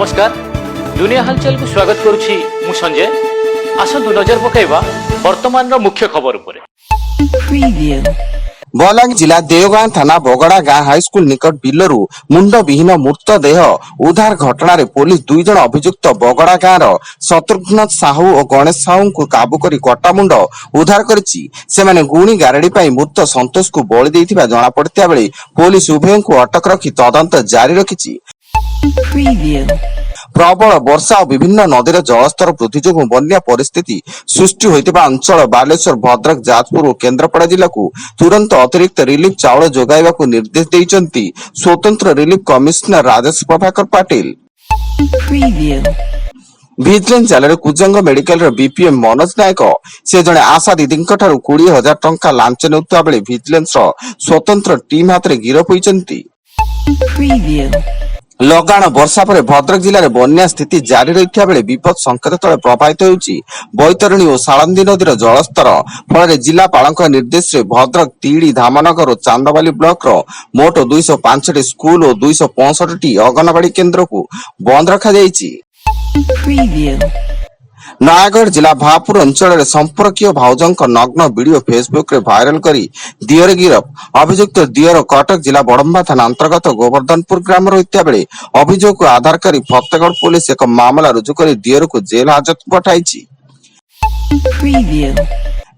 नमस्कार दुनिया हलचल को स्वागत करुछि मु संजय। आसतु नजर पकाइबा वर्तमान मुख्य खबर उपरे। बलांगीर जिला देवगां थाना बगड़ा गाँ हाईस्कूल निकट बिलरू मुंड विहीन मृतदेह उद्धार घटना रे पुलिस दुई जन अभियुक्त बगड़ा गाँव शत्रुघ्न साहू और गणेश साहू को काबू करी कटा मुंड उद्धार करिछि। सेमाने गुणी गारेडी पई मृत संतोष को बलि देइथिबा जणा पड़िता बेले पुलिस उभयं को अटक रखी तदंत जारी रखिछि। प्रबल वर्षा और विभिन्न नदीर जलस्तर वृद्धि जोगु बन्या परिस्थिति सृष्टि होइतिबा अंचल बालेश्वर भद्रक जाजपुर और केन्द्रापड़ा जिला को तुरंत अतिरिक्त रिलीफ चाउल जोगाइबाकू निर्देश देइचंती स्वतंत्र relief commissioner Rajesh Prabhakar Patil. Vigilance जाल कुजंग मेडिकल बीपीएम मनोज नायक से जड़े आशा दीदी 20,000 टंका लांच नेउता बेले विजिलेंस स्वतंत्र टीम हाथ में गिरफ होइचंती। लगाण वर्षा पर भद्रक जिले में बन्या स्थिति जारी रही बेले विपद संकेत तले प्रभावित होउछि बैतरणी और सालंदी नदीर जलस्तर फल जिलापाल निर्देश में भद्रक तीड़ी धामनगर और चांदबाली ब्लॉक मोट 205 स्कूल और 265 अंगनवाड़ी केन्द्र को बंद रखा जाइछि। नयागढ़ जिला भापुर अंचल संपर्कीय भाउजों नग्न वीडियो फेसबुक रे भाइराल करी दियर गिरफ। अभियुक्त दियर कटक जिला बड़म्बा थाना अंतर्गत गोवर्धनपुर ग्राम रहिता बेले अभियोग को आधार करी फतेगढ़ पुलिस एक मामला रुजु करी दियर को जेल हाजत पठाइछि।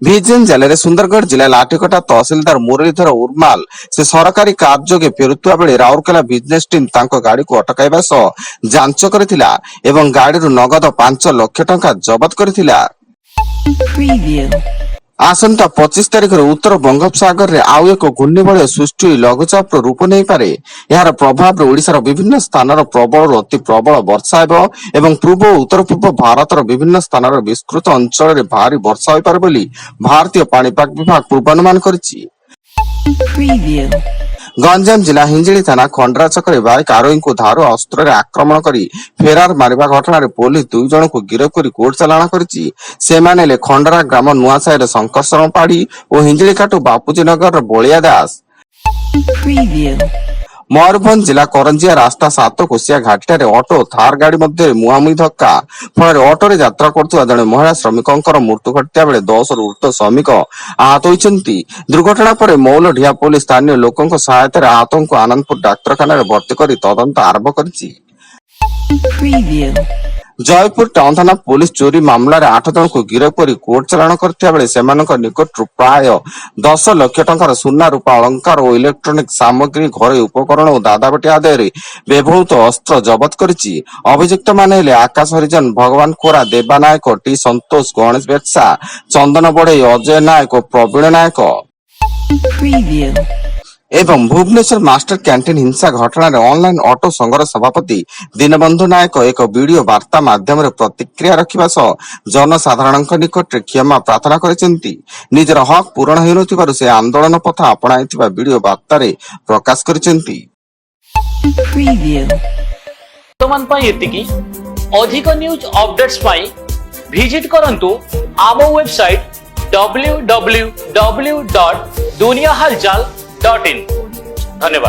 विजिलेंस जाल सुंदरगढ़ जिला लाठीकटा तहसीलदार मुरलीधर उर्माल से सरकारी कार्य जोगे फेरुवा बेले राउरकेला बिजनेस टीम तांको गाड़ी को अटकाइबा सह जांच करथिला एवं गाड़ी नगद 5 लाख टंका जबत करथिला। आसंता 25 तारिख उत्तर बंगोपसागर रे आउ एक घूर्णिबलय सृष्टि लघुचाप रूप नहीं पारे। यार प्रभाव रे ओडिशार विभिन्न स्थान प्रबल अति प्रबल वर्षा एवं पूर्व और उत्तर पूर्व भारतर विभिन्न स्थान विस्तृत अंचल में भारी वर्षा होई पारे बोली भारतीय पाणीपाग विभाग पूर्वानुमान करिछि। गंजाम जिला हिंजिली थाना खंडरा छकरे बाइक आरोही को धारु अस्त्र आक्रमण करी फेरार मारिबा घटना रे पुलिस दुई जन को गिरफ करी कोर्ट चालाण करिछि। सेमाने ले खंडरा ग्राम नुआसाईर शंकरशरण पाड़ी और हिंजिली काटू बापूजी नगर बलिया दास। मयूरभंज जिला करंजिया रास्ता 7 कोसिया घाटी ऑटो थार गाड़ी मध्य मुहांमुही धक्का फल ऑटो रे यात्रा करथुवा जने महिला श्रमिकंकर मृत्यु घटिया बेले 10 रु ऊर्ध्व श्रमिक आहत होइछंती। दुर्घटना पर मौलढिया पुलिस स्थानीय लोकंक सहायता आहतों को आनंदपुर डाक्तरखाना रे भर्ती करी तदंत आरंभ करिछि। जयपुर टाउन थाना पुलिस चोरी मामला रे 8 जन को गिरफ करी कोर्ट चालाण करथिया बेले सेमानक निकट प्राय 10 लाख टंकार सुना रूपा अलंकार और इलेक्ट्रोनिक सामग्री घर उपकरण और दादाबटी आदि रे व्यवहृत अस्त्र जबत करिछि। अभियुक्त माने हेले आकाश हरिजन, भगवान खोरा, देवा नायक, टी संतोष, गणेश बेत्सा, चंदन बड़े, अजय नायक और प्रवीण नायक। एवं भुवनेश्वर मास्टर कैंटीन हिंसा घटना रे ऑनलाइन ऑटो संघर सभापति दीनबंधु नायक एक वीडियो वार्ता माध्यम रे प्रतिक्रिया रखिबा सह जनसाधारण निकट क्षमा प्रार्थना करिसेंती। निजर हक पूरण होई नथिबारु से आंदोलन पथ अपनाइथिबा वीडियो वार्ता रे प्रकाश करिसेंती। वर्तमान पई एतिकी अधिक न्यूज अपडेट्स पई विजिट करंतु आम वेबसाइट www.duniyahalchal.in। धन्यवाद।